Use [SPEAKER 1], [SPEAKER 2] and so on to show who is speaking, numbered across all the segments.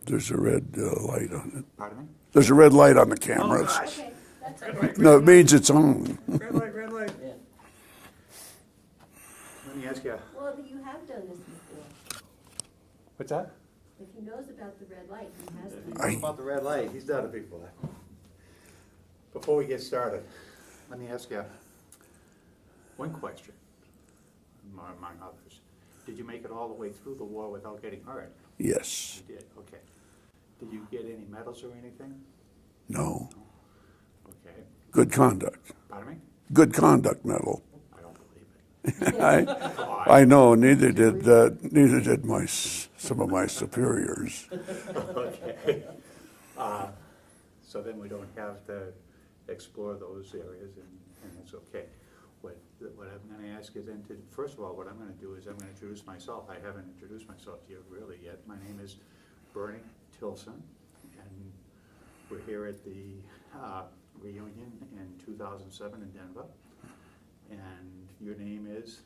[SPEAKER 1] There's a red light on it.
[SPEAKER 2] Pardon me?
[SPEAKER 1] There's a red light on the cameras.
[SPEAKER 2] Oh, gosh.
[SPEAKER 3] Okay, that's okay.
[SPEAKER 1] No, it means it's on.
[SPEAKER 2] Red light, red light.
[SPEAKER 3] Yeah.
[SPEAKER 2] Let me ask you,
[SPEAKER 3] Well, you have done this before.
[SPEAKER 2] what's that?
[SPEAKER 3] If he knows about the red light, he has
[SPEAKER 2] If
[SPEAKER 3] done it.
[SPEAKER 2] you know about the red light, he's done it before. Before we get started, let me ask you one question, among others. Did you make it all the way through the war without getting hurt?
[SPEAKER 1] Yes.
[SPEAKER 2] You did, okay. Did you get any medals or anything?
[SPEAKER 1] No.
[SPEAKER 2] Okay.
[SPEAKER 1] Good conduct.
[SPEAKER 2] Pardon me?
[SPEAKER 1] Good conduct medal.
[SPEAKER 2] I don't believe it.
[SPEAKER 1] I know. Neither did some of my superiors.
[SPEAKER 2] Okay. So then we don't have to explore those areas, and that's okay. What I'm going to ask is, first of all, what I'm going to do is I'm going to introduce myself. I haven't introduced myself to you really yet. My name is Bernie Tilson, and we're here at the reunion in 2007 in Denver. And your name is?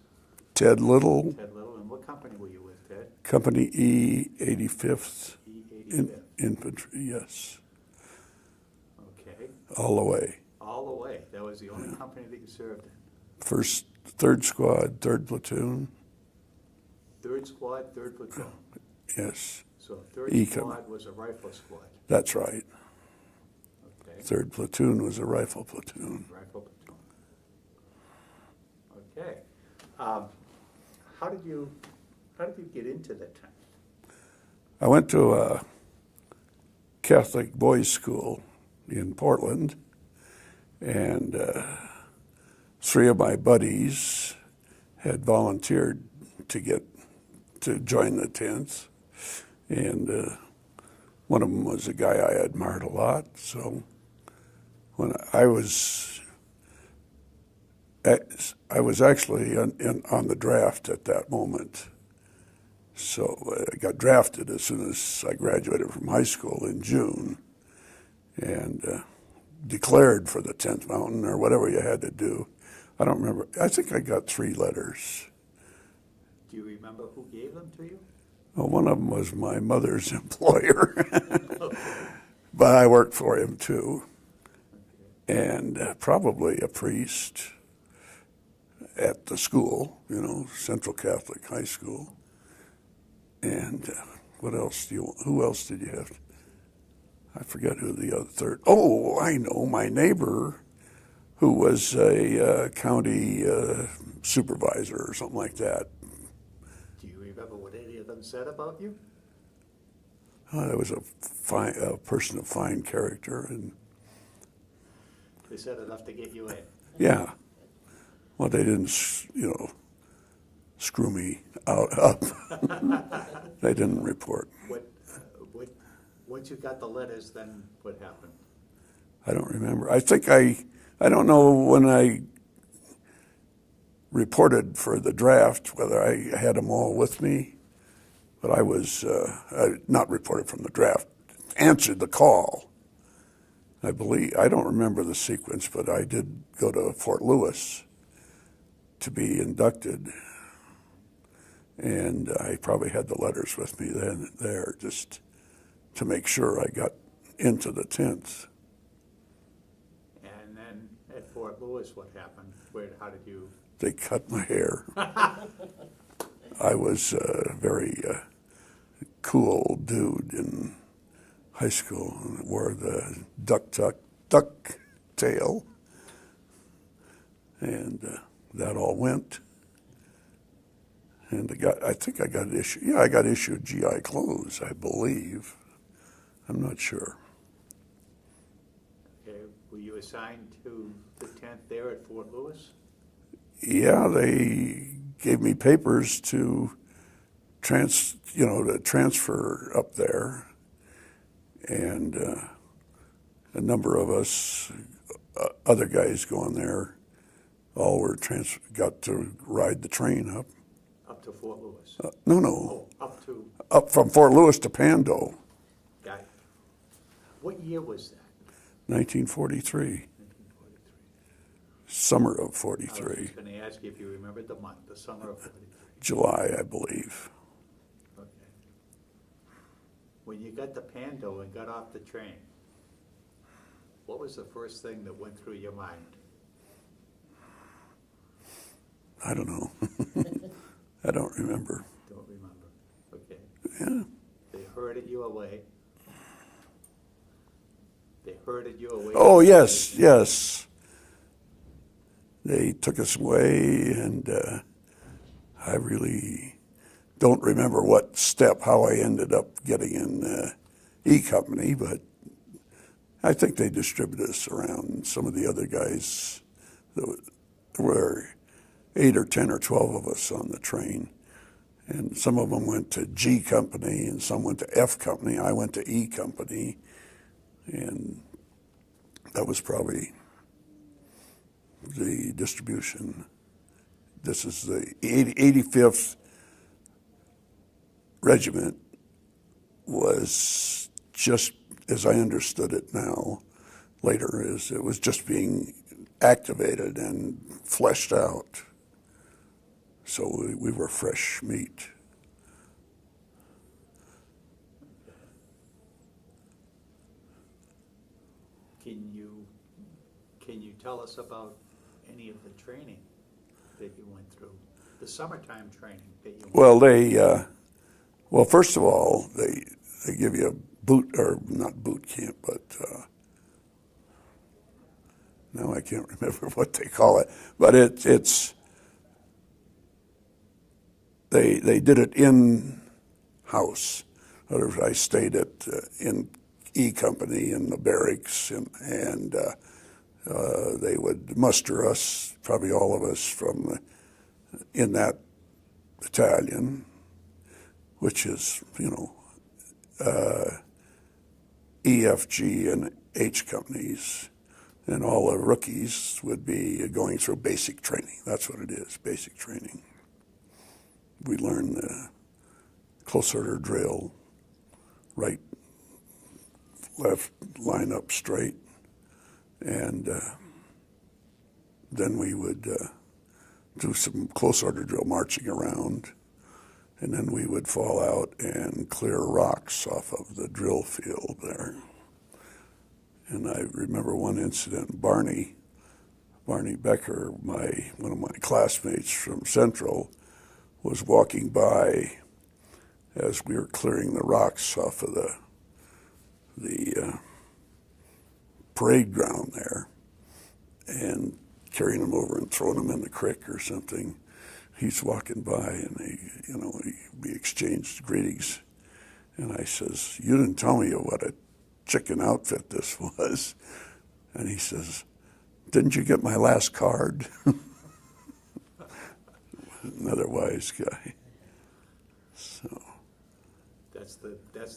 [SPEAKER 1] Ted Little,
[SPEAKER 2] Ted Little. And what company were you with, Ted?
[SPEAKER 1] Company E85th
[SPEAKER 2] E85th.
[SPEAKER 1] Infantry, yes.
[SPEAKER 2] Okay.
[SPEAKER 1] All the way.
[SPEAKER 2] All the way. That was the only company that you served in.
[SPEAKER 1] Third squad, 3rd platoon,
[SPEAKER 2] Third squad, third platoon.
[SPEAKER 1] yes.
[SPEAKER 2] So third
[SPEAKER 1] Econ.
[SPEAKER 2] squad was a rifle squad.
[SPEAKER 1] That's right.
[SPEAKER 2] Okay.
[SPEAKER 1] 3rd platoon was a rifle platoon.
[SPEAKER 2] Rifle platoon. Okay. How did you get into the tent?
[SPEAKER 1] I went to a Catholic boys' school in Portland, and 3 of my buddies had volunteered to join the tents, and one of them was a guy I admired a lot. So when I was actually on the draft at that moment. So I got drafted as soon as I graduated from high school in June, and declared for the 10th Mountain or whatever you had to do. I don't remember. I think I got 3 letters.
[SPEAKER 2] Do you remember who gave them to you?
[SPEAKER 1] Well, one of them was my mother's employer, but I worked for him too, and probably a priest at the school, Central Catholic High School. And what else who else did you have? I forget who the other third. Oh, I know, my neighbor, who was a county supervisor or something like that.
[SPEAKER 2] Do you remember what any of them said about you?
[SPEAKER 1] That was a person of fine character, and
[SPEAKER 2] They said enough to get you in.
[SPEAKER 1] yeah. Well, they didn't, screw me up. They didn't report.
[SPEAKER 2] Once you got the letters, then what happened?
[SPEAKER 1] I don't remember. I think I don't know when I reported for the draft whether I had them all with me, but I was not reported from the draft, answered the call. I believe, I don't remember the sequence, but I did go to Fort Lewis to be inducted, and I probably had the letters with me then there just to make sure I got into the tents.
[SPEAKER 2] And then at Fort Lewis, what happened? How did you?
[SPEAKER 1] They cut my hair. I was a very cool dude in high school and wore the duck tail, and that all went. And I think I got issued. Yeah, I got issued GI clothes, I believe. I'm not sure.
[SPEAKER 2] Okay. Were you assigned to the tent there at Fort Lewis?
[SPEAKER 1] Yeah, they gave me papers to transfer up there, and a number of us, other guys going there, all were got to ride the train up.
[SPEAKER 2] Up to Fort Lewis?
[SPEAKER 1] No.
[SPEAKER 2] Up to?
[SPEAKER 1] Up from Fort Lewis to Pando.
[SPEAKER 2] Got it. What year was that?
[SPEAKER 1] 1943.
[SPEAKER 2] 1943.
[SPEAKER 1] Summer of
[SPEAKER 2] I was
[SPEAKER 1] 43.
[SPEAKER 2] just going to ask you if you remembered the month, the summer of 43.
[SPEAKER 1] July, I believe.
[SPEAKER 2] Okay. when you got to Pando and got off the train, what was the first thing that went through your mind?
[SPEAKER 1] I don't know. I don't remember.
[SPEAKER 2] Don't remember. Okay.
[SPEAKER 1] Yeah.
[SPEAKER 2] They herded you away. They herded you away.
[SPEAKER 1] Oh, yes, yes. They took us away, and I really don't remember how I ended up getting in E Company, but I think they distributed us around. Some of the other guys, there were 8 or 10 or 12 of us on the train, and some of them went to G Company, and some went to F Company. I went to E Company, and that was probably the distribution. This is the 85th Regiment was just, as I understood it now, later, is it was just being activated and fleshed out. So we were fresh meat.
[SPEAKER 2] Can you tell us about any of the training that you went through? The summertime training that you went through?
[SPEAKER 1] Well, first of all, they give you a not boot camp, but now I can't remember what they call it. But it's they did it in-house. I stayed in E Company in the barracks, and they would muster us, probably all of us, in that battalion, which is, E, F, G, and H companies, and all the rookies would be going through basic training. That's what it is, basic training. We learn the close order drill, right, left, line up straight, and then we would do some close order drill marching around, and then we would fall out and clear rocks off of the drill field there. And I remember one incident, Barney Becker, one of my classmates from Central, was walking by as we were clearing the rocks off of the parade ground there and carrying them over and throwing them in the creek or something. He's walking by, and we exchanged greetings, and I says, "You didn't tell me what a chicken outfit this was." And he says, "Didn't you get my last card?" Another wise guy. So
[SPEAKER 2] that's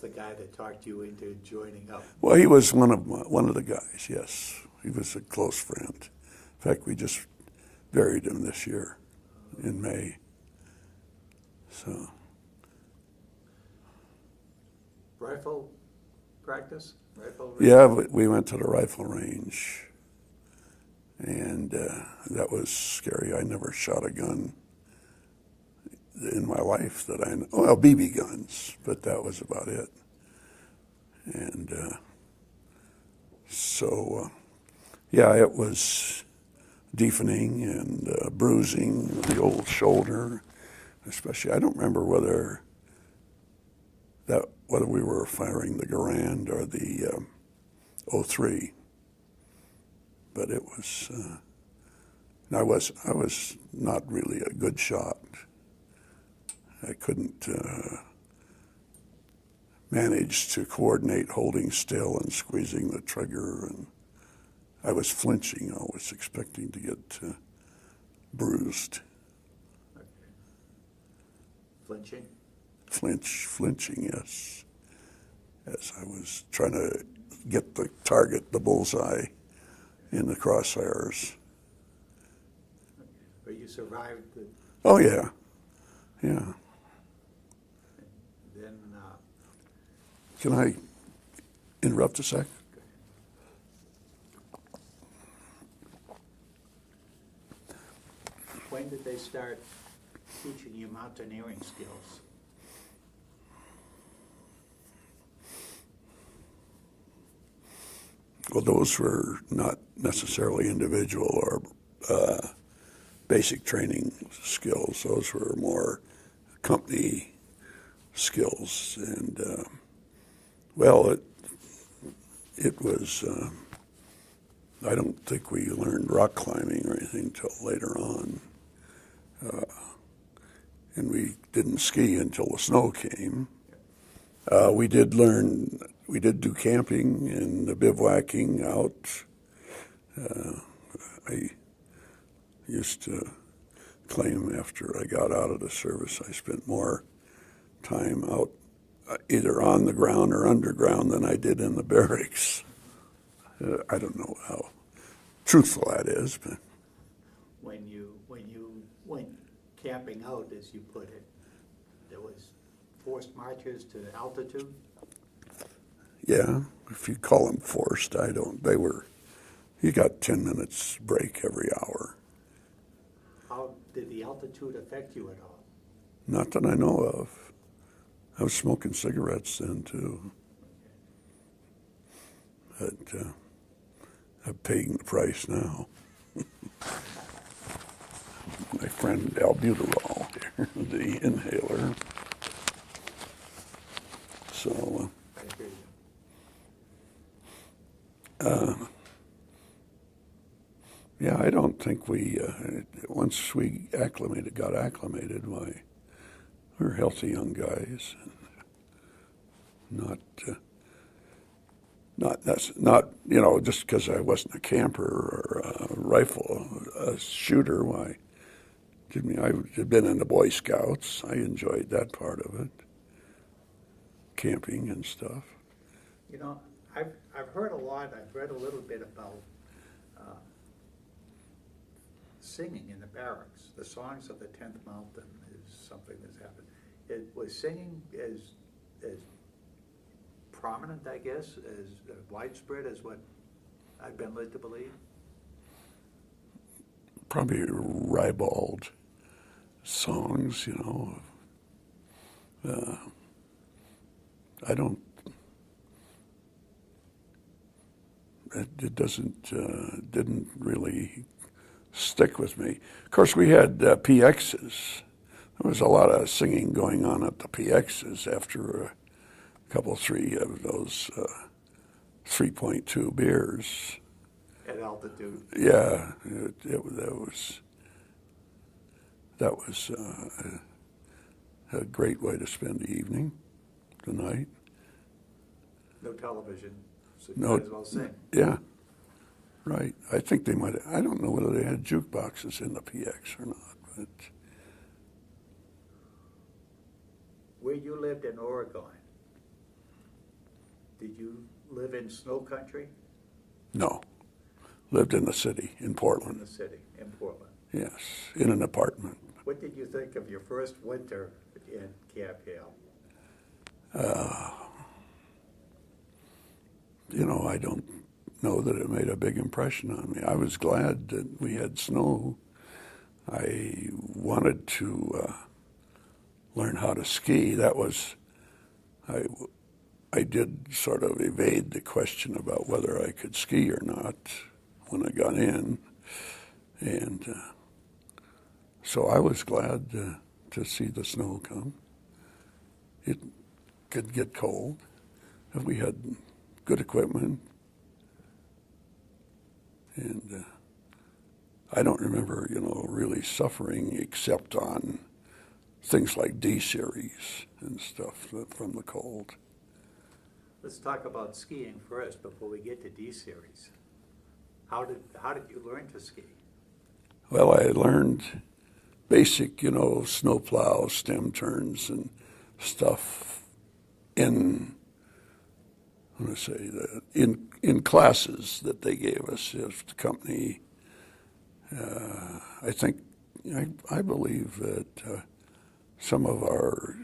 [SPEAKER 2] the guy that talked you into joining up.
[SPEAKER 1] well, he was one of the guys. Yes, he was a close friend. In fact, we just buried him this year in May. So
[SPEAKER 2] Rifle practice?
[SPEAKER 1] yeah, we went to the rifle range, and that was scary. I never shot a gun in my life that I know. Well, BB guns, but that was about it. And yeah, it was deafening and bruising the old shoulder, especially. I don't remember whether we were firing the Garand or the 03, but it was. I was not really a good shot. I couldn't manage to coordinate holding still and squeezing the trigger, and I was flinching. I was expecting to get bruised.
[SPEAKER 2] Okay. Flinching?
[SPEAKER 1] Flinching, yes. As I was trying to get the target, the bullseye, in the crosshairs.
[SPEAKER 2] Okay. But you survived the...
[SPEAKER 1] Oh, yeah. Yeah.
[SPEAKER 2] Then...
[SPEAKER 1] Can I interrupt a sec?
[SPEAKER 2] When did they start teaching you mountaineering skills?
[SPEAKER 1] Well, those were not necessarily individual or basic training skills. Those were more company skills. And, well, it was, I don't think we learned rock climbing or anything until later on. And we didn't ski until the snow came. We did do camping and bivouacking out. I used to claim after I got out of the service, I spent more time out either on the ground or underground than I did in the barracks. I don't know how truthful that is, but
[SPEAKER 2] When you went camping out, as you put it, there was forced marches to altitude?
[SPEAKER 1] yeah, if you call them forced, I don't. They were. You got 10 minutes break every hour.
[SPEAKER 2] How did the altitude affect you at all?
[SPEAKER 1] Not that I know of. I was smoking cigarettes then too. But I'm paying the price now. My friend albuterol here, the inhaler. So,
[SPEAKER 2] I hear you.
[SPEAKER 1] yeah, I don't think we, once we got acclimated, why, we were healthy young guys. And not just because I wasn't a camper or a shooter, why, I had been in the Boy Scouts. I enjoyed that part of it, camping and stuff.
[SPEAKER 2] You know, I've heard a lot, I've read a little bit about singing in the barracks. The songs of the 10th Mountain is something that's happened. Was singing as prominent, I guess, as widespread as what I've been led to believe?
[SPEAKER 1] Probably ribald songs, I don't. It didn't really stick with me. Of course, we had PXs. There was a lot of singing going on at the PXs after a couple, three of those 3.2 beers.
[SPEAKER 2] At altitude?
[SPEAKER 1] Yeah, that was a great way to spend the evening, the night.
[SPEAKER 2] No television, so you
[SPEAKER 1] No,
[SPEAKER 2] might as well sing.
[SPEAKER 1] Yeah, right. I think they might. I don't know whether they had jukeboxes in the PX or not, but
[SPEAKER 2] Where you lived in Oregon, did you live in snow country?
[SPEAKER 1] no. Lived in the city, in
[SPEAKER 2] In
[SPEAKER 1] Portland.
[SPEAKER 2] the city, in Portland.
[SPEAKER 1] Yes, in an apartment.
[SPEAKER 2] What did you think of your first winter in Camp Hale?
[SPEAKER 1] I don't know that it made a big impression on me. I was glad that we had snow. I wanted to learn how to ski. I did sort of evade the question about whether I could ski or not when I got in. And so I was glad to see the snow come. It could get cold. We had good equipment. And I don't remember, really suffering except on things like D-series and stuff from the cold.
[SPEAKER 2] Let's talk about skiing first before we get to D-series. How did you learn to ski?
[SPEAKER 1] Well, I learned basic, snowplow, stem turns and stuff in classes that they gave us if the company. I believe that some of our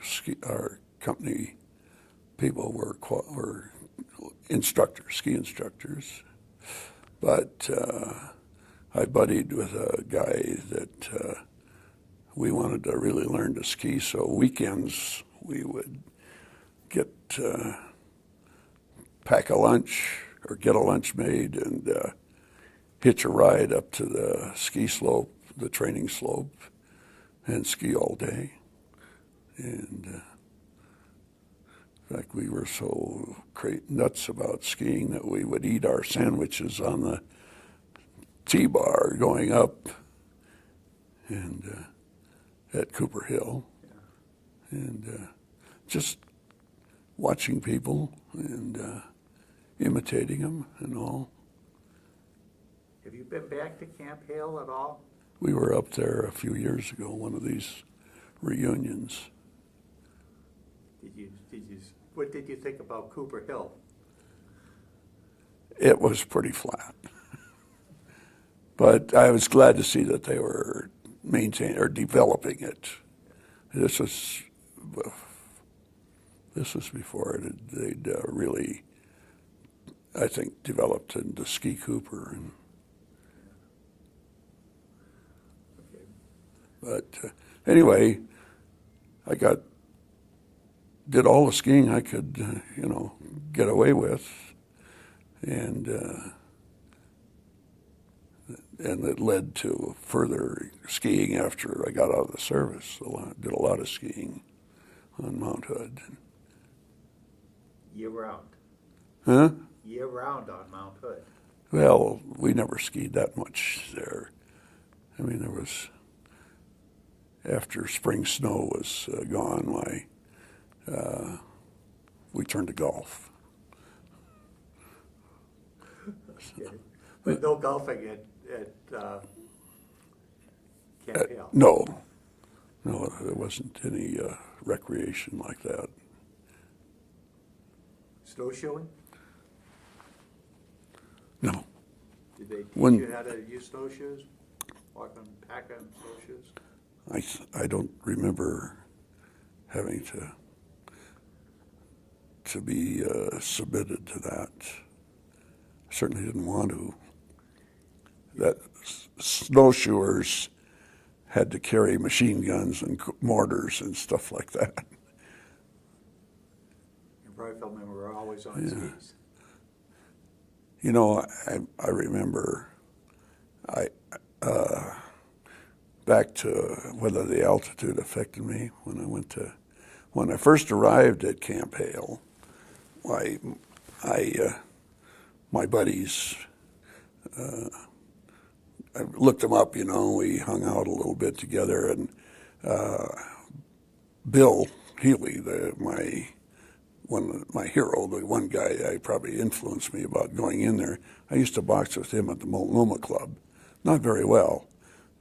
[SPEAKER 1] company people were ski instructors, but I buddied with a guy that we wanted to really learn to ski. So weekends we would pack a lunch or get a lunch made and hitch a ride up to the ski slope, the training slope, and ski all day. And in fact, we were so nuts about skiing that we would eat our sandwiches on the T-bar going up and at Cooper Hill. And just watching people and imitating them and all.
[SPEAKER 2] Have you been back to Camp Hale at all?
[SPEAKER 1] We were up there a few years ago, one of these reunions.
[SPEAKER 2] What did you think about Cooper Hill?
[SPEAKER 1] It was pretty flat. But I was glad to see that they were maintaining or developing it. This was before they'd really, I think, developed into Ski Cooper. But anyway, I did all the skiing I could, get away with, and it led to further skiing after I got out of the service. Did a lot of skiing on Mount Hood.
[SPEAKER 2] Year round?
[SPEAKER 1] Huh?
[SPEAKER 2] Year round on Mount Hood?
[SPEAKER 1] Well, we never skied that much there. I mean, there was, after spring snow was gone, we turned to golf.
[SPEAKER 2] Okay. But no golfing at Camp Hale?
[SPEAKER 1] No, there wasn't any recreation like that.
[SPEAKER 2] Snowshoeing?
[SPEAKER 1] No.
[SPEAKER 2] Did they teach
[SPEAKER 1] When-
[SPEAKER 2] you how to use snowshoes? Pack on snowshoes?
[SPEAKER 1] I don't remember having to be submitted to that. I certainly didn't want to. That snowshoers had to carry machine guns and mortars and stuff like that.
[SPEAKER 2] Your riflemen were always on skis.
[SPEAKER 1] I remember back to whether the altitude affected me when I first arrived at Camp Hale. My buddies, I looked them up, we hung out a little bit together, and Bill Healy, my hero, the one guy that probably influenced me about going in there, I used to box with him at the Multnomah Club. Not very well.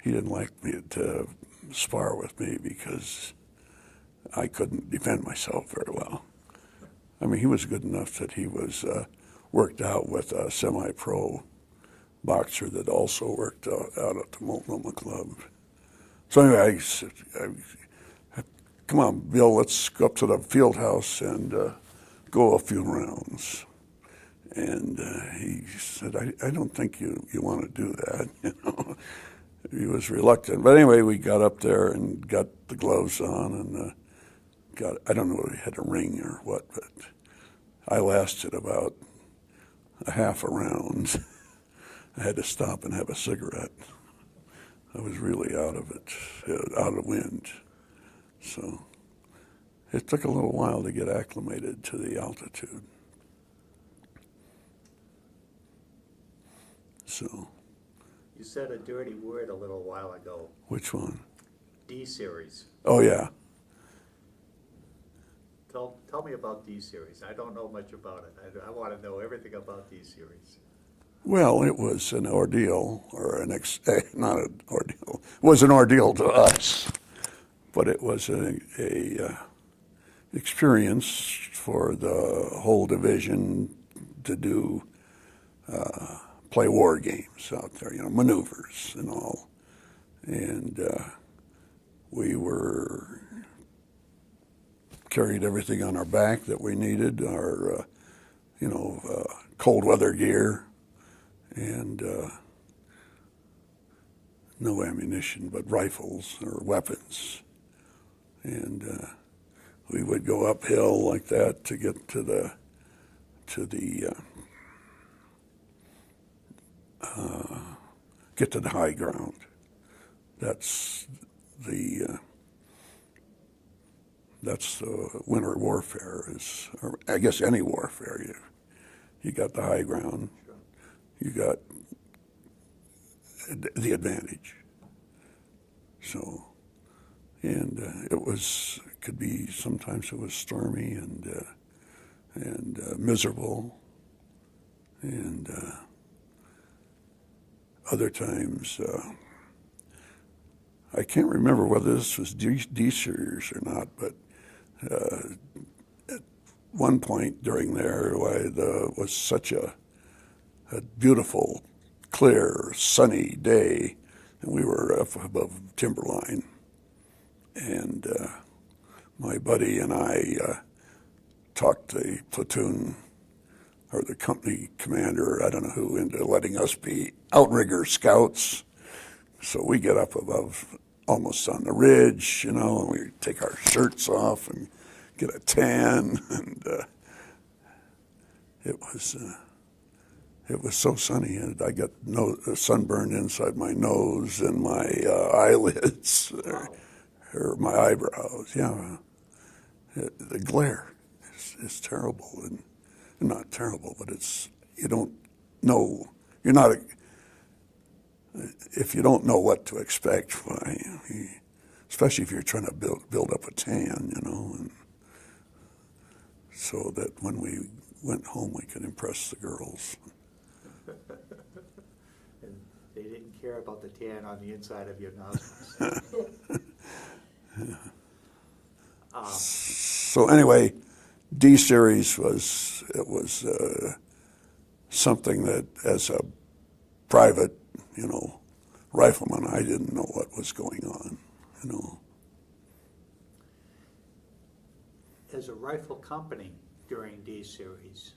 [SPEAKER 1] He didn't like me to spar with me because I couldn't defend myself very well. I mean, he was good enough that he was worked out with a semi-pro boxer that also worked out at the Multnomah Club. So anyway, I said, come on, Bill, let's go up to the field house and go a few rounds. And he said, I don't think you want to do that, He was reluctant. But anyway, we got up there and got the gloves on and I don't know if he had a ring or what, but I lasted about a half a round. I had to stop and have a cigarette. I was really out of it, out of wind. So it took a little while to get acclimated to the altitude. So.
[SPEAKER 2] You said a dirty word a little while ago.
[SPEAKER 1] Which one?
[SPEAKER 2] D-series.
[SPEAKER 1] Oh, yeah.
[SPEAKER 2] Tell me about D-series. I don't know much about it. I want to know everything about D-series.
[SPEAKER 1] Well, it was an ordeal, or not an ordeal. It was an ordeal to us, but it was a experience for the whole division to do play war games out there, maneuvers and all. And we carried everything on our back that we needed, our, cold weather gear, and no ammunition, but rifles or weapons. And we would go uphill like that to get to the get to the high ground. That's the winter warfare is, or I guess any warfare. You got the high ground, you got the advantage. So, and could be, sometimes it was stormy and miserable, and other times, I can't remember whether this was D-series or not, but at one point during there, was such a beautiful, clear, sunny day, and we were up above timberline, and my buddy and I talked the platoon or the company commander, I don't know who, into letting us be outrigger scouts. So we get up above, almost on the ridge, and we take our shirts off and get a tan, and it was so sunny, and I got sunburned inside my nose and my eyelids, or my eyebrows. Yeah, the glare is terrible, and not terrible, but you don't know. You're not. If you don't know what to expect, especially if you're trying to build up a tan, and so that when we went home, we could impress the girls.
[SPEAKER 2] And they didn't care about the tan on the inside of your nostrils.
[SPEAKER 1] So anyway, D-series was something that, as a private, rifleman, I didn't know what was going on,
[SPEAKER 2] As a rifle company during D-series,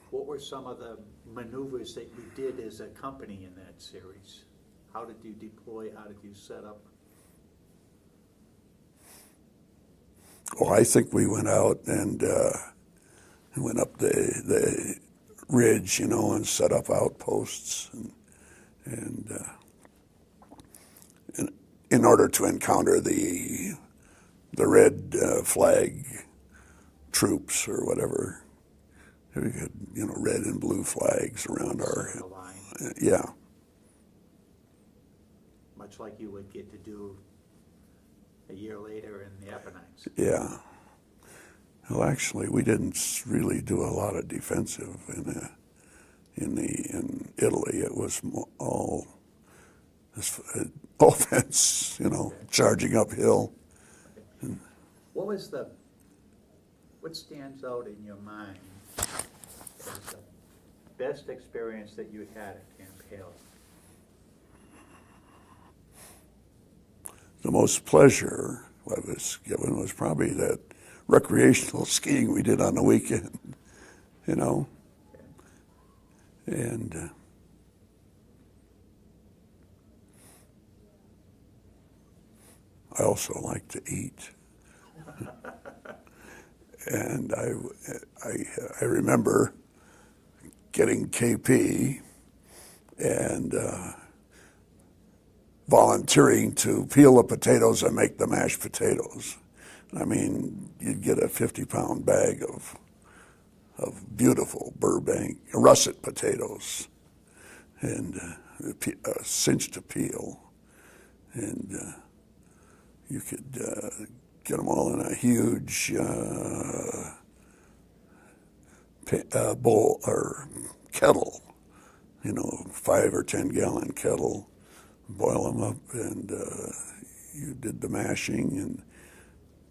[SPEAKER 2] what were some of the maneuvers that you did as a company in that series? How did you deploy? How did you set up?
[SPEAKER 1] Well, I think we went out and went up the ridge, and set up outposts, and in order to encounter the red flag troops or whatever. We had, red and blue flags around our
[SPEAKER 2] line.
[SPEAKER 1] Yeah.
[SPEAKER 2] Much like you would get to do a year later in the Apennines.
[SPEAKER 1] Yeah. Well, actually, we didn't really do a lot of defensive in Italy. It was all offense, charging uphill.
[SPEAKER 2] What stands out in your mind as the best experience that you had at Camp Hale?
[SPEAKER 1] The most pleasure I was given was probably that recreational skiing we did on the weekend, and I also like to eat. And I remember getting KP and volunteering to peel the potatoes and make the mashed potatoes. I mean, you'd get a 50-pound bag of beautiful Burbank russet potatoes, and a cinch to peel, and you could get them all in a huge bowl or kettle, 5 or 10 gallon kettle, boil them up, and you did the mashing and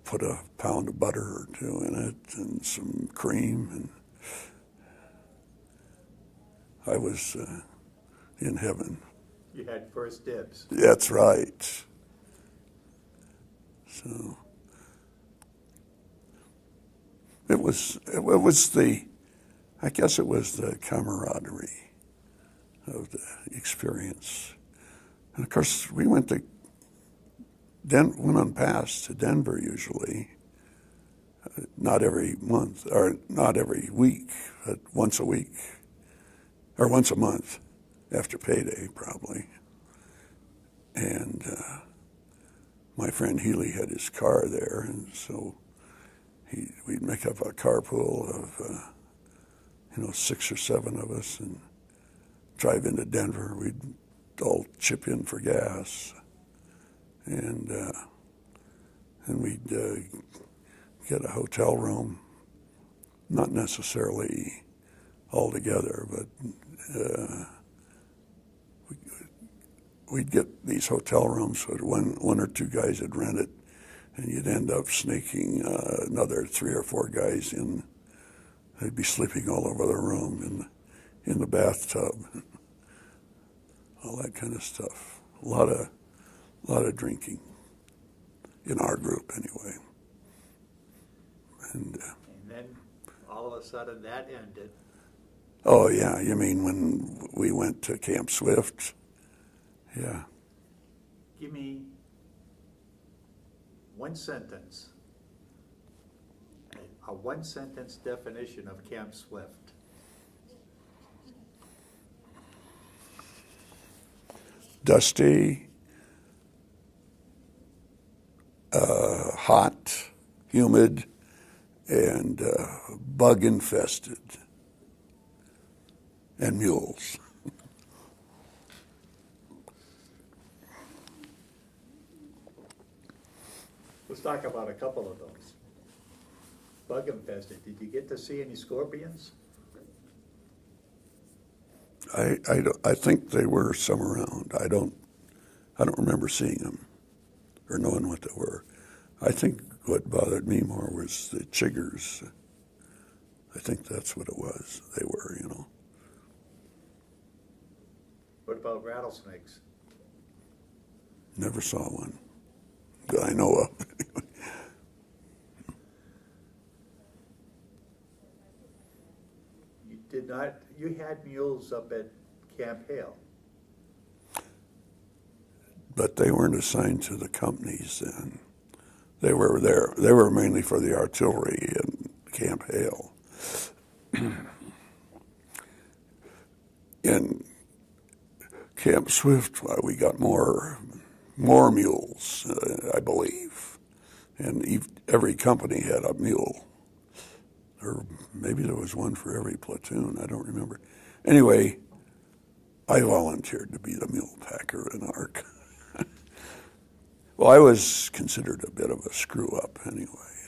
[SPEAKER 1] put a pound of butter or two in it and some cream, and I was in heaven.
[SPEAKER 2] You had first dibs.
[SPEAKER 1] That's right. So it was I guess it was the camaraderie of the experience. And of course, we went on pass to Denver usually, not every month, or not every week, but once a week, or once a month. after payday probably. And my friend Healy had his car there, and so we'd make up a carpool of 6 or 7 of us and drive into Denver. We'd all chip in for gas, and we'd get a hotel room, not necessarily all together, but we'd get these hotel rooms so one or 2 guys would rent it, and you'd end up sneaking another 3 or 4 guys in. They'd be sleeping all over the room in the bathtub, all that kind of stuff. A lot of drinking in our group anyway. And
[SPEAKER 2] then all of a sudden that ended.
[SPEAKER 1] Oh yeah, you mean when we went to Camp Swift? Yeah.
[SPEAKER 2] Give me one sentence, a one-sentence definition of Camp Swift.
[SPEAKER 1] Dusty, hot, humid, and bug infested, and mules.
[SPEAKER 2] Let's talk about a couple of those. Bug infested. Did you get to see any scorpions?
[SPEAKER 1] I think they were some around. I don't remember seeing them or knowing what they were. I think what bothered me more was the chiggers. I think that's what it was. They were,
[SPEAKER 2] What about rattlesnakes?
[SPEAKER 1] Never saw one that I know of.
[SPEAKER 2] You had mules up at Camp Hale.
[SPEAKER 1] But they weren't assigned to the companies then. They were there. They were mainly for the artillery in Camp Hale. In Camp Swift, we got more mules, I believe, and every company had a mule, or maybe there was one for every platoon. I don't remember. Anyway, I volunteered to be the mule packer in ARC. Well, I was considered a bit of a screw-up anyway,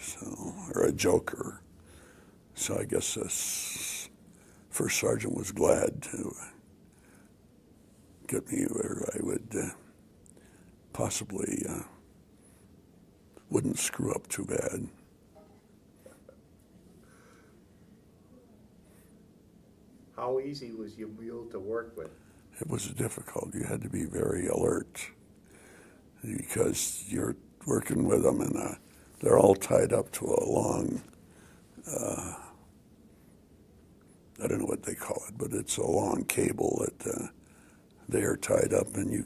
[SPEAKER 1] or a joker. So I guess this first sergeant was glad to get me where I would possibly wouldn't screw up too bad.
[SPEAKER 2] How easy was your mule to work with?
[SPEAKER 1] It was difficult. You had to be very alert because you're working with them, and they're all tied up to a long, I don't know what they call it, but it's a long cable that they are tied up, and you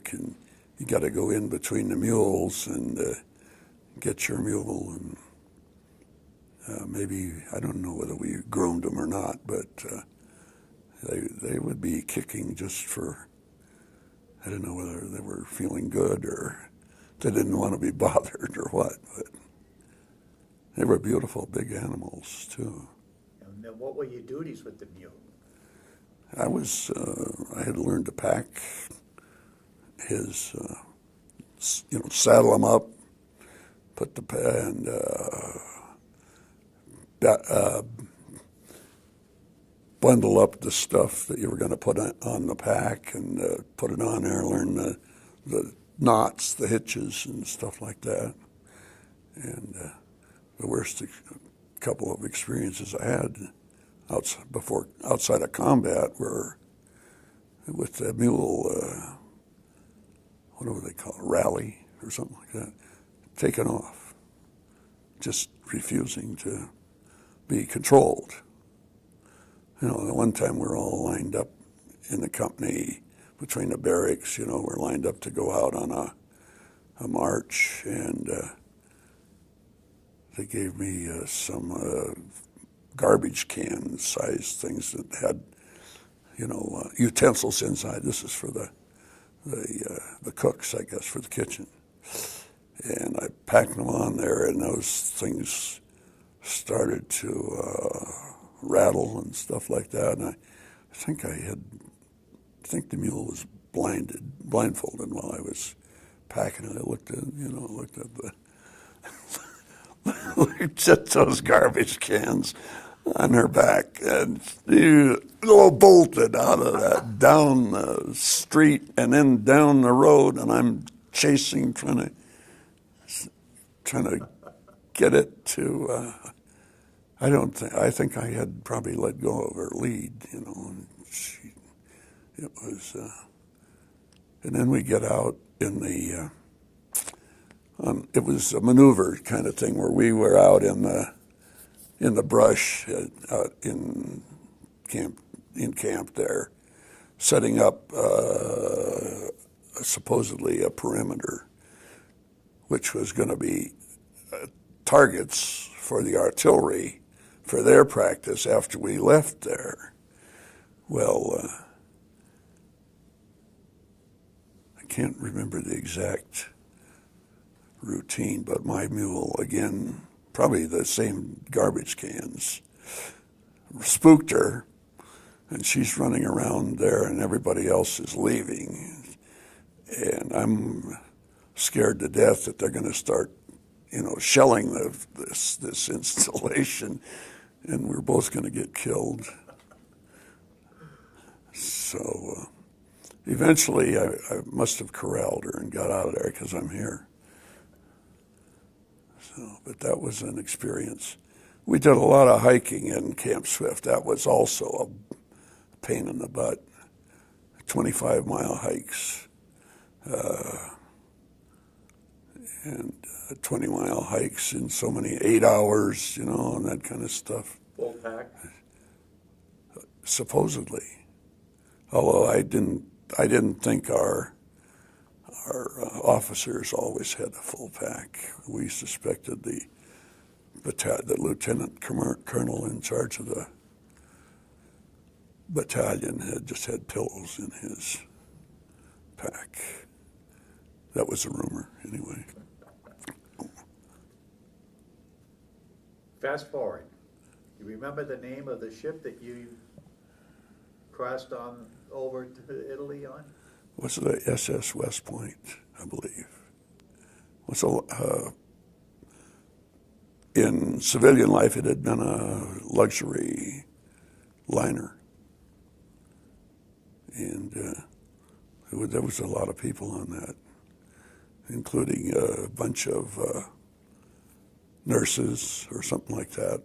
[SPEAKER 1] got to go in between the mules and get your mule, and maybe, I don't know whether we groomed them or not, but they would be kicking just for, I don't know whether they were feeling good or they didn't want to be bothered or what, but they were beautiful big animals too.
[SPEAKER 2] And then what were your duties with the mule?
[SPEAKER 1] I had learned to pack his, saddle him up, put bundle up the stuff that you were going to put on the pack and put it on there, learn the knots, the hitches, and stuff like that. And the worst couple of experiences I had outside of combat were with the mule, whatever they call it, rally or something like that, taken off, just refusing to be controlled. The one time we were all lined up in the company between the barracks, we're lined up to go out on a march, and they gave me some garbage can sized things that had, utensils inside. This is for the cooks, I guess, for the kitchen. And I packed them on there, and those things started to rattle and stuff like that. And I think the mule was blindfolded while I was packing it. I looked at the looked at those garbage cans on her back, and she bolted out of that, down the street and then down the road, and I'm chasing, trying to get it to, I think I had probably let go of her lead, and and then we get out in the, it was a maneuver kind of thing where we were out in the brush out in camp there, setting up supposedly a perimeter, which was going to be targets for the artillery for their practice after we left there. Well, I can't remember the exact routine, but my mule, again, probably the same garbage cans, spooked her, and she's running around there and everybody else is leaving. And I'm scared to death that they're going to start, shelling this installation, and we're both going to get killed. So eventually I must have corralled her and got out of there because I'm here. But that was an experience. We did a lot of hiking in Camp Swift. That was also a pain in the butt. 25-mile hikes and 20-mile hikes in so many 8 hours, and that kind of stuff.
[SPEAKER 2] Full pack?
[SPEAKER 1] Supposedly, although I didn't think our officers always had a full pack. We suspected the lieutenant colonel in charge of the battalion had pillows in his pack. That was a rumor, anyway.
[SPEAKER 2] Fast forward. You remember the name of the ship that you crossed on over to Italy on?
[SPEAKER 1] Was it the SS West Point, I believe? In civilian life, it had been a luxury liner, and there was a lot of people on that, including a bunch of nurses or something like that,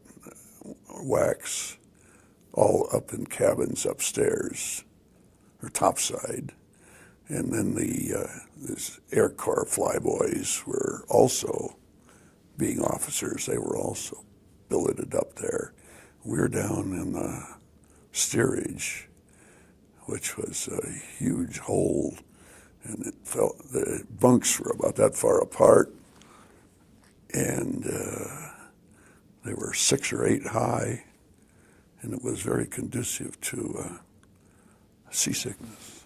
[SPEAKER 1] WACs, all up in cabins upstairs or topside. And then these Air Corps flyboys were also being officers. They were also billeted up there. We were down in the steerage, which was a huge hold, and the bunks were about that far apart, and they were 6 or 8 high, and it was very conducive to seasickness.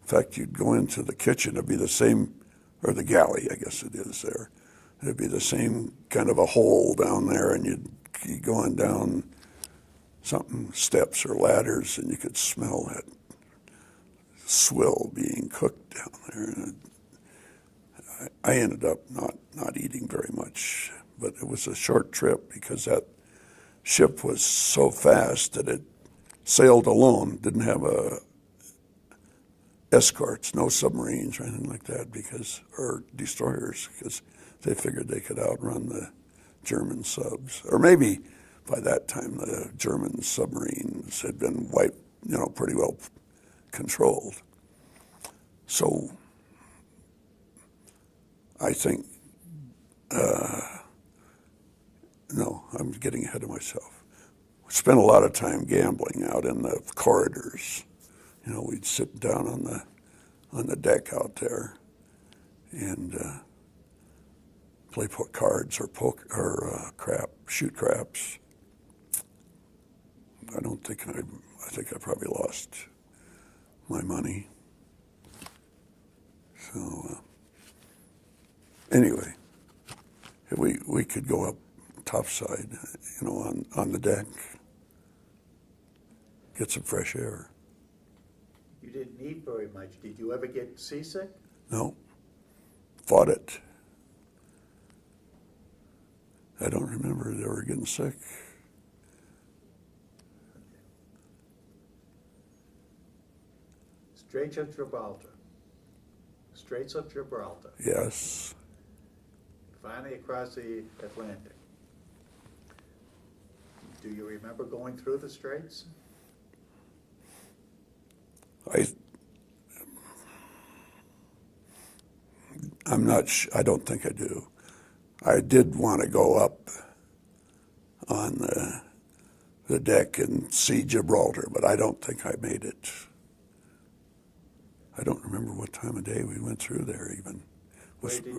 [SPEAKER 1] In fact, you'd go into the kitchen, it'd be the same, or the galley, I guess it is there. It'd be the same kind of a hole down there, and you'd be going down steps or ladders, and you could smell that swill being cooked down there. And I ended up not eating very much, but it was a short trip because that ship was so fast that it sailed alone, didn't have escorts, no submarines or anything like that, or destroyers, because they figured they could outrun the German subs. Or maybe by that time the German submarines had been wiped, pretty well controlled. So I think, no, I'm getting ahead of myself. We spent a lot of time gambling out in the corridors. We'd sit down on the deck out there and play cards or shoot craps. I think I probably lost my money. So anyway, we could go up topside, on the deck, get some fresh air.
[SPEAKER 2] You didn't eat very much. Did you ever get seasick?
[SPEAKER 1] No, fought it. I don't remember ever getting sick.
[SPEAKER 2] Straits of Gibraltar. Straits of Gibraltar.
[SPEAKER 1] Yes.
[SPEAKER 2] Finally across the Atlantic. Do you remember going through the Straits?
[SPEAKER 1] I don't think I do. I did want to go up on the deck and see Gibraltar, but I don't think I made it. I don't remember what time of day we went through there even.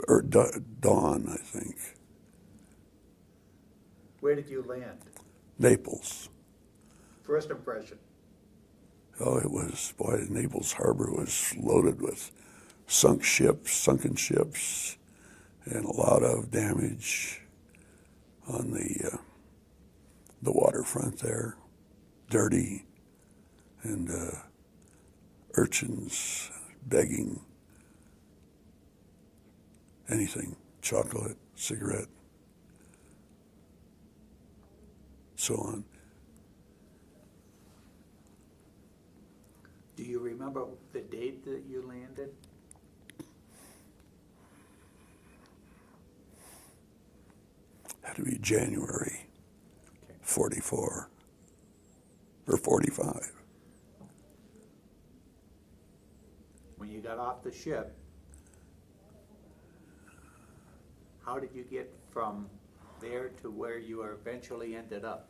[SPEAKER 1] Or dawn, I think.
[SPEAKER 2] Where did you land?
[SPEAKER 1] Naples.
[SPEAKER 2] First impression.
[SPEAKER 1] Oh, Naples Harbor was loaded with sunken ships, and a lot of damage on the waterfront there. Dirty, and urchins begging anything, chocolate, cigarette, so on.
[SPEAKER 2] Do you remember the date that you landed?
[SPEAKER 1] Had to be January
[SPEAKER 2] Okay.
[SPEAKER 1] 44 or 45.
[SPEAKER 2] When you got off the ship, how did you get from there to where you eventually ended up?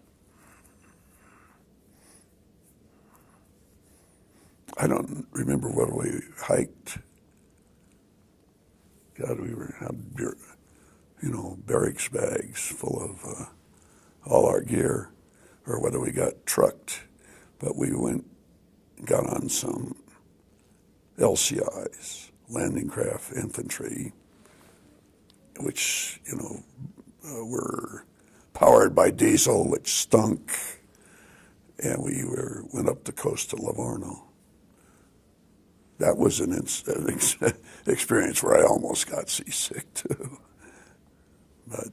[SPEAKER 1] I don't remember what we hiked. God, we had barracks bags full of all our gear, or whether we got trucked. But we got on some LCIs, landing craft infantry, which, were powered by diesel, which stunk. And we went up the coast to Livorno. That was an experience where I almost got seasick too. But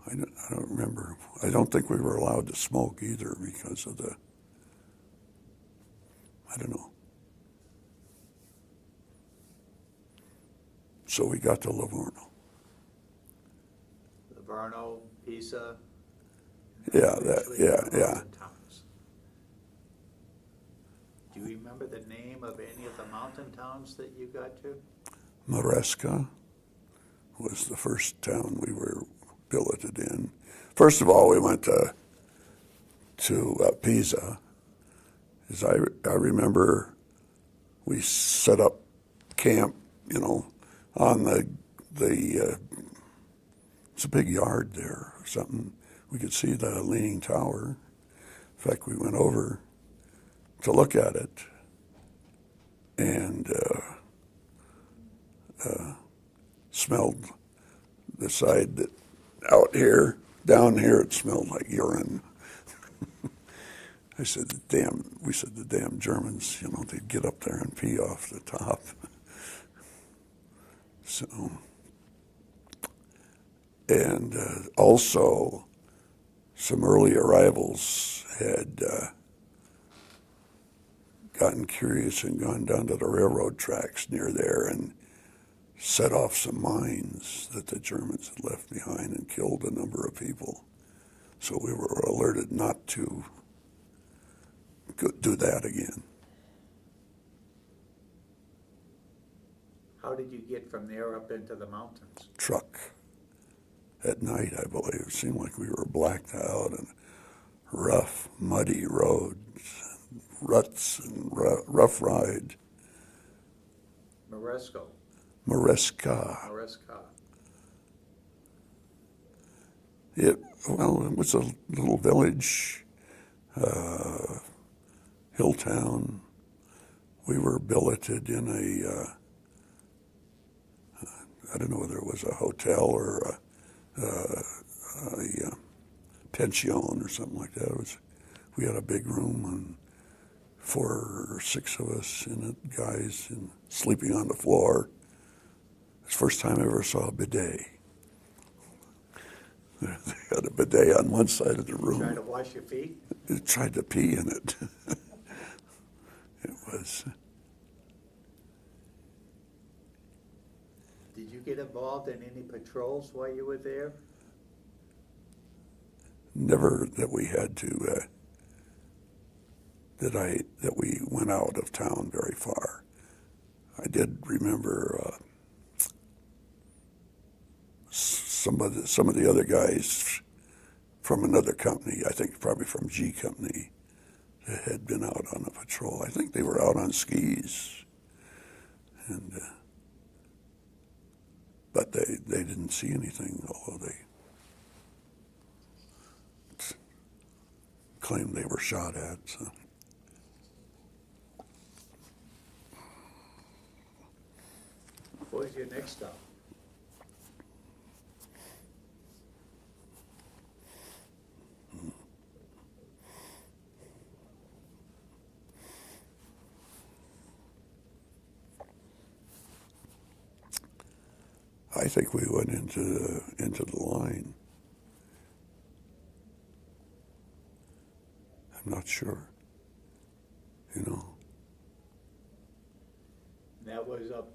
[SPEAKER 1] I don't remember. I don't think we were allowed to smoke either because of I don't know. So we got to Livorno.
[SPEAKER 2] Livorno, Pisa.
[SPEAKER 1] Yeah,
[SPEAKER 2] eventually
[SPEAKER 1] yeah.
[SPEAKER 2] mountain towns. Do you remember the name of any of the mountain towns that you got to?
[SPEAKER 1] Maryska was the first town we were billeted in. First of all, we went to Pisa. As I remember, we set up camp, on it's a big yard there or something. We could see the Leaning Tower. In fact, we went over to look at it, and smelled the side that out here, down here it smelled like urine. We said the damn Germans, they'd get up there and pee off the top. So, and also some early arrivals had gotten curious and gone down to the railroad tracks near there and set off some mines that the Germans had left behind and killed a number of people. So we were alerted not to do that again.
[SPEAKER 2] How did you get from there up into the mountains?
[SPEAKER 1] Truck at night, I believe. It seemed like we were blacked out and rough, muddy roads, ruts and rough ride.
[SPEAKER 2] Morosco.
[SPEAKER 1] Maryska.
[SPEAKER 2] Maryska.
[SPEAKER 1] It was a little village, hill town. We were billeted in I don't know whether it was a hotel or a pension or something like that. We had a big room and 4 or 6 of us in it, guys, and sleeping on the floor. It's the first time I ever saw a bidet. They had a bidet on one side of the room.
[SPEAKER 2] Trying to wash your feet?
[SPEAKER 1] It tried to pee in it. It was.
[SPEAKER 2] Did you get involved in any patrols while you were there?
[SPEAKER 1] Never that we had to, that we went out of town very far. I did remember some of the other guys from another company, I think probably from G Company, that had been out on a patrol. I think they were out on skis, and but they didn't see anything, although they claimed they were shot at. So.
[SPEAKER 2] What was your next stop?
[SPEAKER 1] I think we went into the line. I'm not sure. You know.
[SPEAKER 2] That was up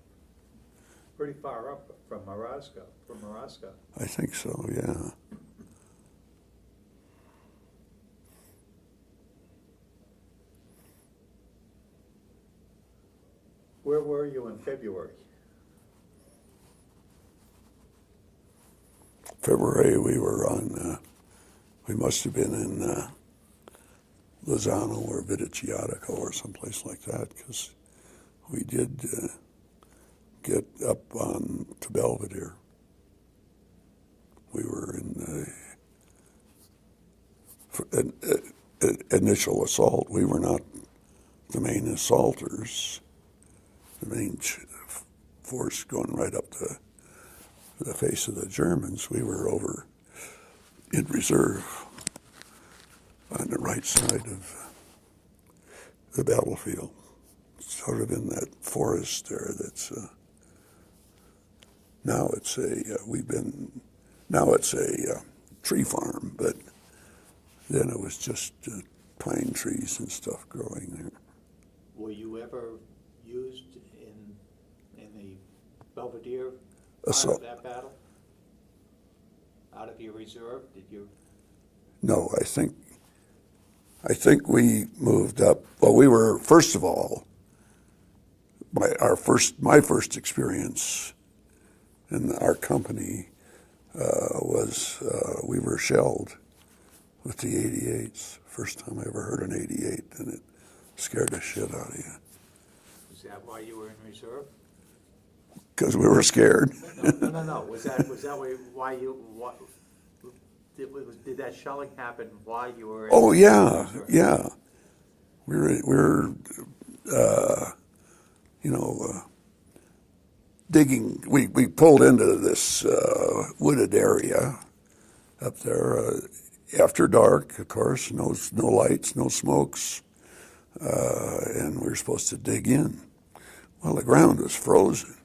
[SPEAKER 2] pretty far up from Maryska.
[SPEAKER 1] I think so, yeah.
[SPEAKER 2] Where were you in February?
[SPEAKER 1] February we were on, we must have been in Lozano or Viticciatico or someplace like that, because we did get up on to Belvedere. We were in the initial assault. We were not the main assaulters, the main force going right up the face of the Germans. We were over in reserve on the right side of the battlefield, sort of in that forest there. That's now it's a tree farm, but then it was just pine trees and stuff growing there.
[SPEAKER 2] Were you ever used in the Belvedere part of that battle? Out of your reserve, did you?
[SPEAKER 1] No, I think we moved up. Well, we were, first of all, my first experience in our company was we were shelled with the 88s. First time I ever heard an 88, and it scared the shit out of you.
[SPEAKER 2] Is that why you were in reserve?
[SPEAKER 1] Because we were scared.
[SPEAKER 2] No. Was that why you? Did that shelling happen while you were in
[SPEAKER 1] Oh
[SPEAKER 2] reserve?
[SPEAKER 1] yeah. We were digging. We pulled into this wooded area up there after dark, of course. No lights, no smokes, and we were supposed to dig in. Well, the ground was frozen,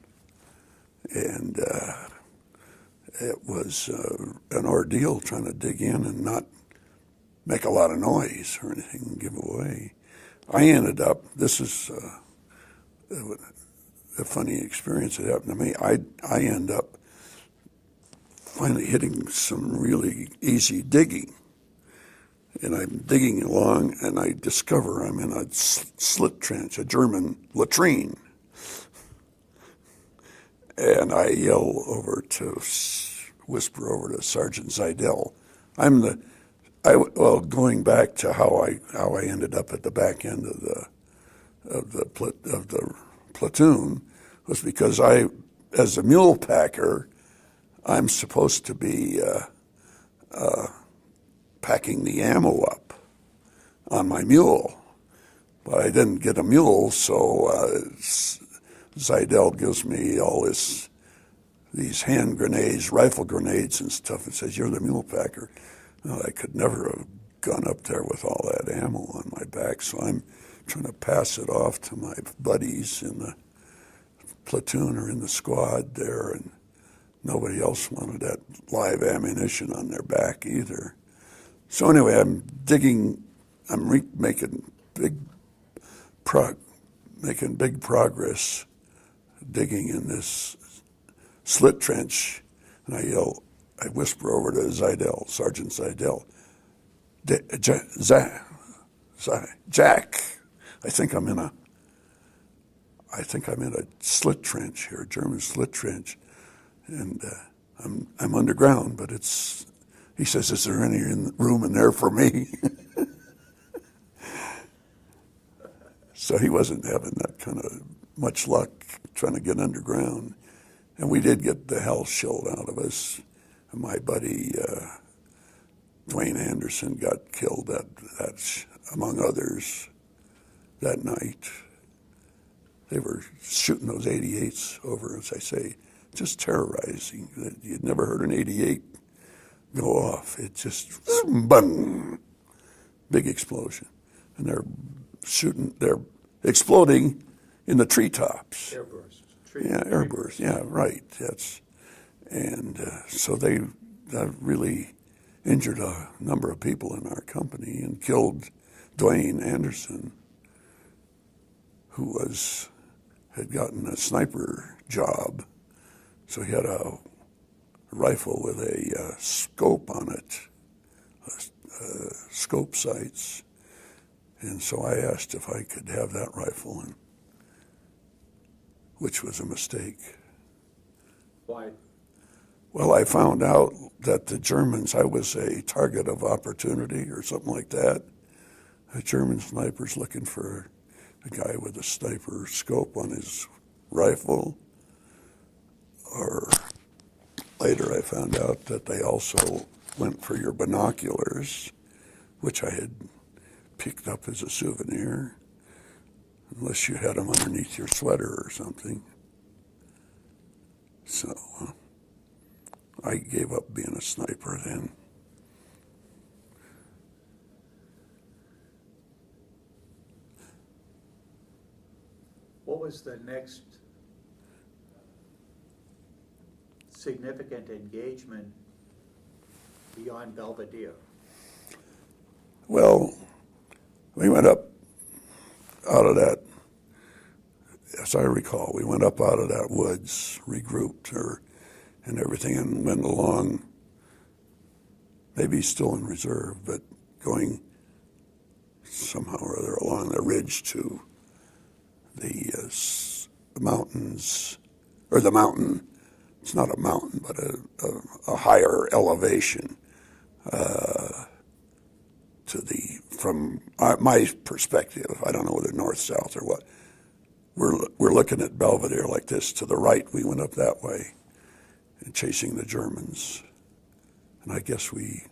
[SPEAKER 1] and it was an ordeal trying to dig in and not make a lot of noise or anything and give away. I ended up. This is a funny experience that happened to me. I end up finally hitting some really easy digging. And I'm digging along, and I discover I'm in a slit trench, a German latrine. And I whisper over to Sergeant Zeidel. Going back to how I ended up at the back end of the platoon was because as a mule packer, I'm supposed to be packing the ammo up on my mule. But I didn't get a mule, so Zidell gives me all these hand grenades, rifle grenades and stuff, and says, "You're the mule packer." Well, I could never have gone up there with all that ammo on my back, so I'm trying to pass it off to my buddies in the platoon or in the squad there, and nobody else wanted that live ammunition on their back either. So anyway, I'm making big progress digging in this slit trench, and I whisper over to Zidell, Sergeant Zidell, "Jack, I think I'm in a slit trench here, a German slit trench, and I'm underground, but it's." He says, "Is there any room in there for me?" So he wasn't having that kind of much luck trying to get underground. And we did get the hell shelled out of us. My buddy Dwayne Anderson got killed, among others, that night. They were shooting those 88s over, as I say, just terrorizing. You'd never heard an 88 go off. It just, bang, big explosion. And they're exploding in the treetops.
[SPEAKER 2] Airburst.
[SPEAKER 1] Airburst. Yeah, right. So they really injured a number of people in our company and killed Dwayne Anderson, who had gotten a sniper job. So he had a rifle with a scope on it, scope sights. And so I asked if I could have that rifle, which was a mistake.
[SPEAKER 2] Why?
[SPEAKER 1] Well, I found out that the Germans, I was a target of opportunity or something like that. A German sniper's looking for a guy with a sniper scope on his rifle. Or later I found out that they also went for your binoculars, which I had picked up as a souvenir, unless you had them underneath your sweater or something. So I gave up being a sniper then.
[SPEAKER 2] What was the next significant engagement beyond Belvedere?
[SPEAKER 1] Well, we went up out of that, as I recall, we went up out of that woods, regrouped and everything, and went along, maybe still in reserve, but going somehow or other along the ridge to the mountains, or the mountain. It's not a mountain, but a higher elevation from my perspective. I don't know whether north, south, or what. We're looking at Belvedere like this. To the right, we went up that way and chasing the Germans. And I guess we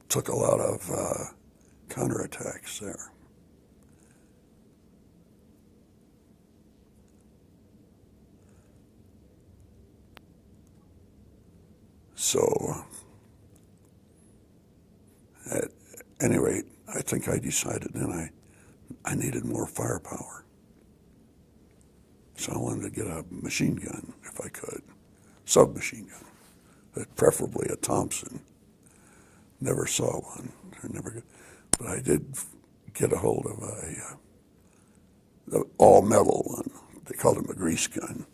[SPEAKER 1] took a lot of counterattacks there. So, at any rate, I think I decided then I needed more firepower. So I wanted to get a machine gun if I could, submachine gun, preferably a Thompson. Never saw one, but I did get a hold of a all-metal one. They called them a grease gun.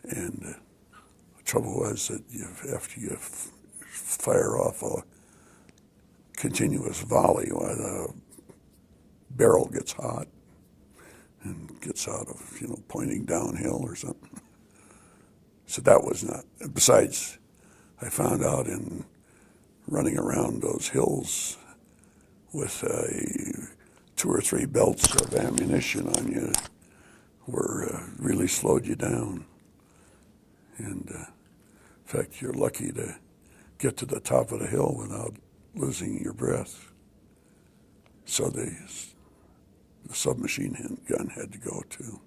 [SPEAKER 1] And the trouble was that after you fire off a continuous volley, the barrel gets hot and gets out of, pointing downhill or something. So that was not. Besides, I found out in running around those hills with 2 or 3 belts of ammunition on you really slowed you down. And in fact, you're lucky to get to the top of the hill without losing your breath. So the submachine gun had to go too.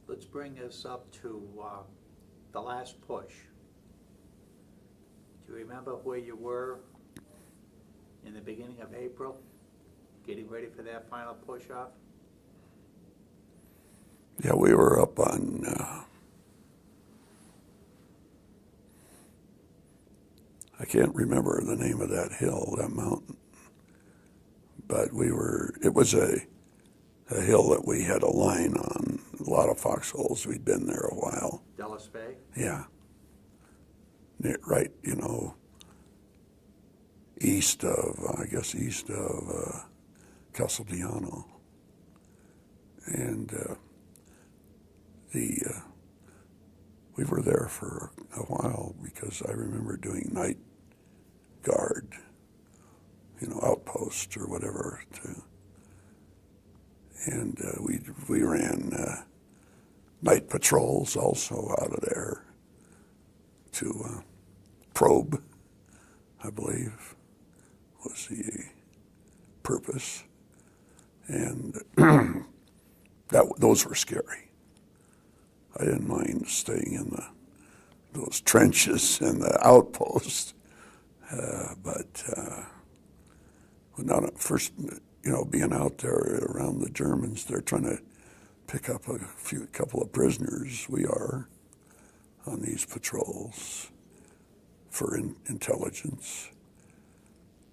[SPEAKER 2] Let's bring us up to the last push. Do you remember where you were in the beginning of April, getting ready for that final push-off?
[SPEAKER 1] Yeah, we were up on I can't remember the name of that hill, that mountain, but it was a hill that we had a line on, a lot of foxholes. We'd been there a while.
[SPEAKER 2] Della.
[SPEAKER 1] Yeah. Right, east of Casteldiano. And we were there for a while because I remember doing night guard, outpost or whatever too. And we ran night patrols also out of there to probe, I believe, was the purpose. And those were scary. I didn't mind staying in those trenches and the outposts, but not at first, being out there around the Germans, they're trying to pick up a couple of prisoners. We are on these patrols for intelligence,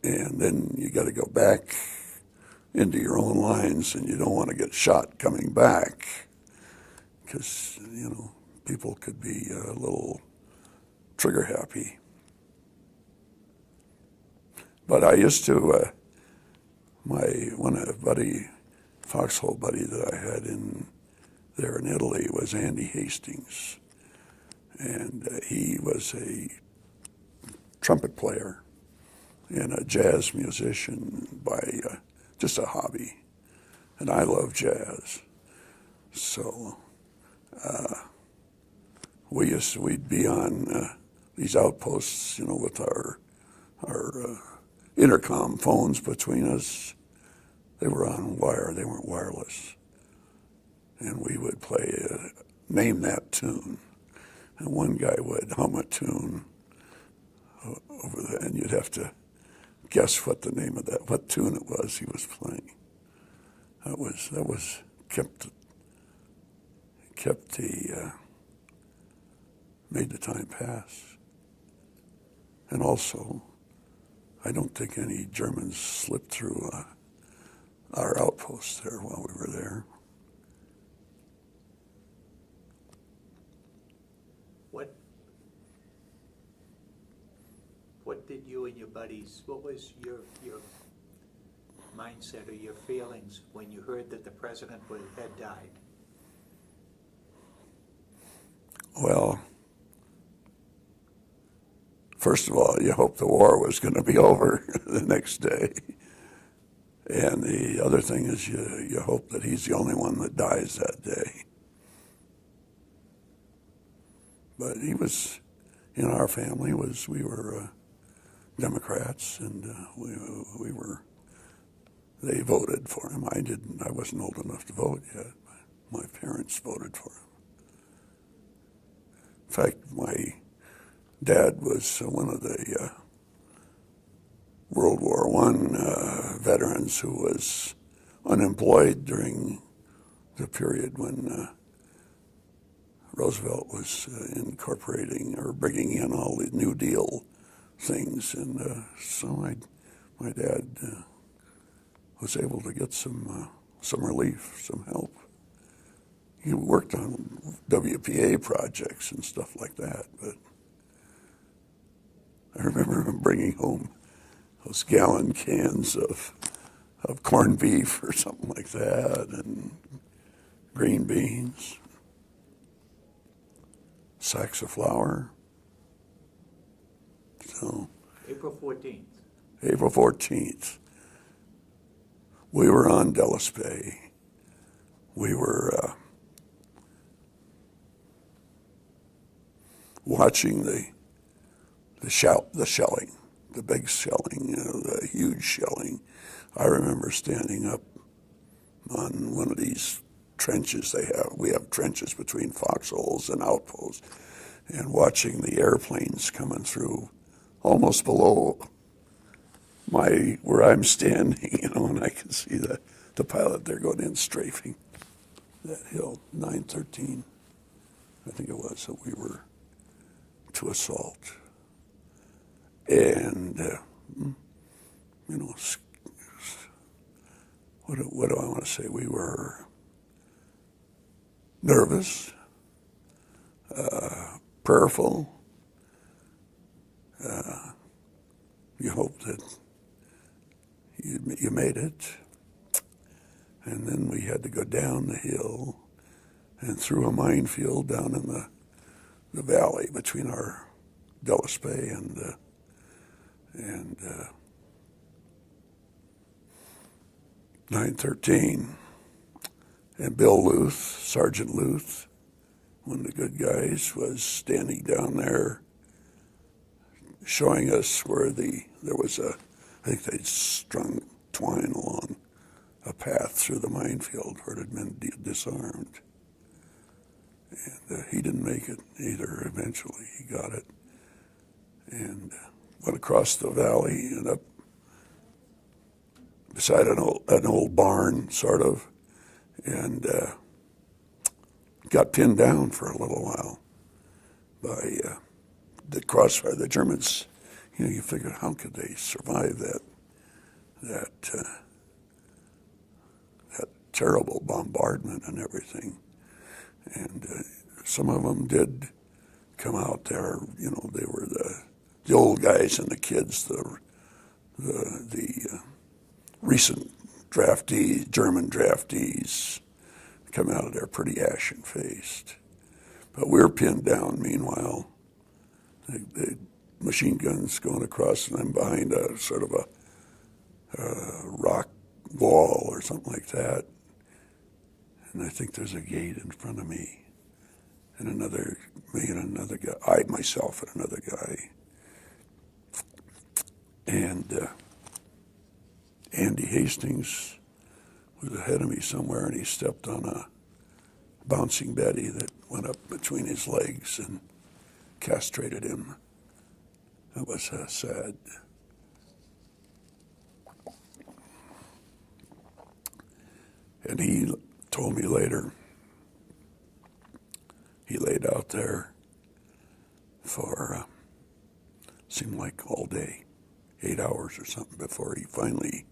[SPEAKER 1] and then you got to go back into your own lines, and you don't want to get shot coming back because people could be a little trigger happy. But I used to foxhole buddy that I had there in Italy was Andy Hastings, and he was a trumpet player and a jazz musician by just a hobby, and I love jazz. So we'd be on these outposts, with our intercom phones between us. They were on wire; they weren't wireless, and we would play name that tune, and one guy would hum a tune over there, and you'd have to guess what the name of what tune it was he was playing. That was kept made the time pass. And also, I don't think any Germans slipped through our outposts there while we were there.
[SPEAKER 2] What did you and your buddies, what was your mindset or your feelings when you heard that the president had died?
[SPEAKER 1] Well, first of all, you hope the war was going to be over the next day. And the other thing is you hope that he's the only one that dies that day. But he was, in our family, we were Democrats, and they voted for him. I wasn't old enough to vote yet, but my parents voted for him. In fact, my dad was one of the World War I veterans who was unemployed during the period when Roosevelt was incorporating or bringing in all the New Deal things, and so my dad was able to get some relief, some help. He worked on WPA projects and stuff like that, but I remember him bringing home those gallon cans of corned beef or something like that, and green beans, sacks of flour. So
[SPEAKER 2] April 14th.
[SPEAKER 1] April 14th. We were on Della. We were watching the shelling, the big shelling, the huge shelling. I remember standing up on one of these trenches we have trenches between foxholes and outposts, and watching the airplanes coming through almost below where I'm standing, and I can see the pilot there going in strafing that hill, 913, I think it was, that we were to assault. And, what do I want to say? We were nervous, prayerful. You hope that you made it. And then we had to go down the hill and through a minefield down in the valley between our Della and 913. And Bill Luth, Sergeant Luth, one of the good guys, was standing down there showing us where there was I think they'd strung twine along a path through the minefield where it had been disarmed. And he didn't make it either. Eventually he got it and went across the valley and up beside an old barn, sort of, and got pinned down for a little while by the crossfire. The Germans, you figure, how could they survive that terrible bombardment and everything? And some of them did come out there. They were the old guys and the kids, the recent draftees, German draftees, come out of there pretty ashen-faced. But we're pinned down, meanwhile. The machine guns going across, and then behind a sort of a rock wall or something like that. And I think there's a gate in front of me, and another guy, myself and another guy. And Andy Hastings was ahead of me somewhere, and he stepped on a bouncing Betty that went up between his legs and castrated him. That was sad. And he told me later, he laid out there for, seemed like all day, 8 hours or something, before he finally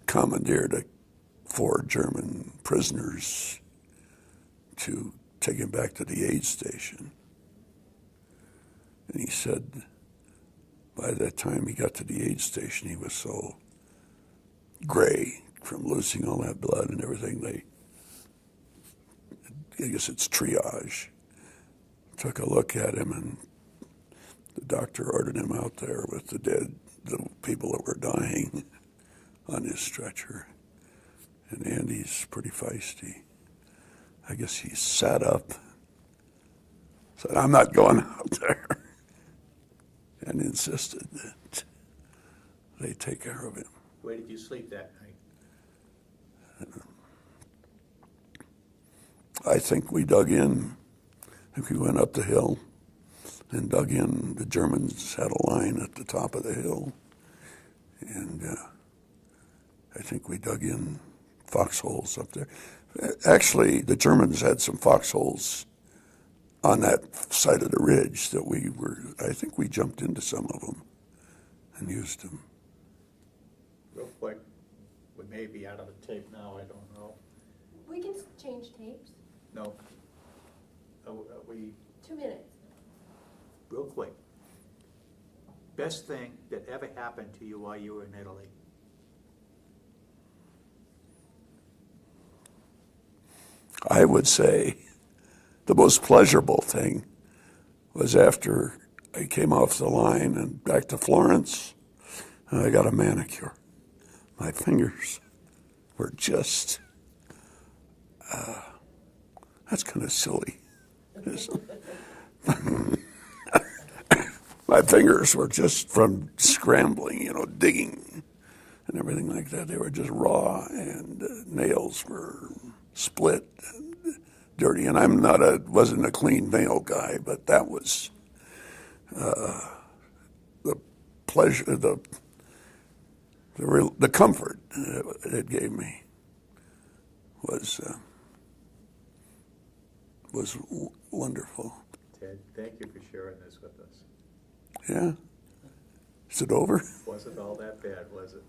[SPEAKER 1] commandeered 4 German prisoners to take him back to the aid station. And he said by that time he got to the aid station, he was so gray from losing all that blood and everything. I guess it's triage. Took a look at him, and the doctor ordered him out there with the people that were dying on his stretcher. And Andy's pretty feisty. I guess he sat up, said, "I'm not going out there," and insisted that they take care of him.
[SPEAKER 2] Where did you sleep that night?
[SPEAKER 1] I think we dug in. I think we went up the hill and dug in. The Germans had a line at the top of the hill, and I think we dug in foxholes up there. Actually, the Germans had some foxholes on that side of the ridge that I think we jumped into some of them and used them.
[SPEAKER 2] Real quick, we may be out of the tape now, I don't know.
[SPEAKER 3] We can change tapes.
[SPEAKER 2] No. We,
[SPEAKER 3] 2 minutes.
[SPEAKER 2] real quick, best thing that ever happened to you while you were in Italy?
[SPEAKER 1] I would say the most pleasurable thing was after I came off the line and back to Florence, and I got a manicure. My fingers were just, that's kind of silly. My fingers were just from scrambling, digging and everything like that. They were just raw, and nails were split and dirty. And wasn't a clean nail guy, but that was the pleasure, the comfort it gave me was wonderful.
[SPEAKER 2] Ted, thank you for sharing this with us.
[SPEAKER 1] Yeah. Is it over?
[SPEAKER 2] Wasn't all that bad, was it?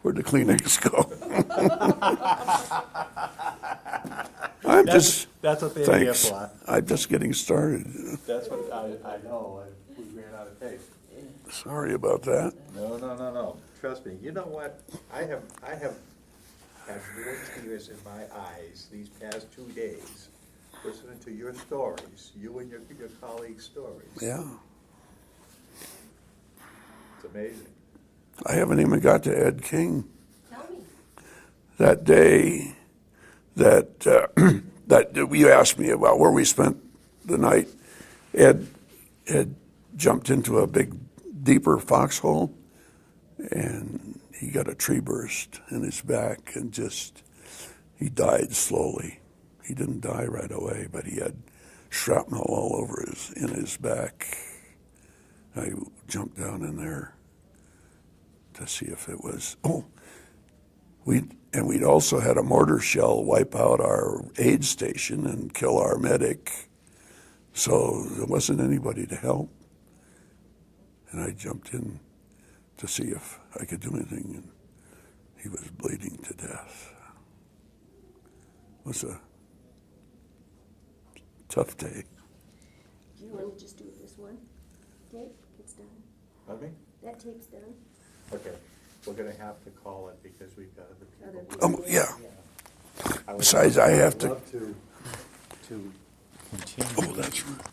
[SPEAKER 1] Where'd the Kleenex go?
[SPEAKER 2] That's what they're here
[SPEAKER 1] Thanks.
[SPEAKER 2] for.
[SPEAKER 1] I'm just getting started.
[SPEAKER 2] That's what I know. We ran out of tape.
[SPEAKER 1] Sorry about that.
[SPEAKER 2] No. Trust me. You know what? I have had more tears in my eyes these past 2 days listening to your stories, you and your colleagues' stories.
[SPEAKER 1] Yeah.
[SPEAKER 2] It's amazing.
[SPEAKER 1] I haven't even got to Ed King.
[SPEAKER 3] Tell me.
[SPEAKER 1] That day that that you asked me about where we spent the night, Ed had jumped into a big, deeper foxhole, and he got a tree burst in his back, and he died slowly. He didn't die right away, but he had shrapnel all over in his back. I jumped down in there to see if it was. We'd also had a mortar shell wipe out our aid station and kill our medic, so there wasn't anybody to help. And I jumped in to see if I could do anything, and he was bleeding to death. It was a tough day.
[SPEAKER 4] Do you want to just do this one tape? It's done.
[SPEAKER 2] Pardon me?
[SPEAKER 4] That tape's done.
[SPEAKER 2] Okay. We're going to have to call it because we've got other
[SPEAKER 4] Other
[SPEAKER 2] people.
[SPEAKER 4] people.
[SPEAKER 1] Yeah.
[SPEAKER 2] I would
[SPEAKER 1] Besides, I have to.
[SPEAKER 2] love to continue.
[SPEAKER 1] Oh, that's right.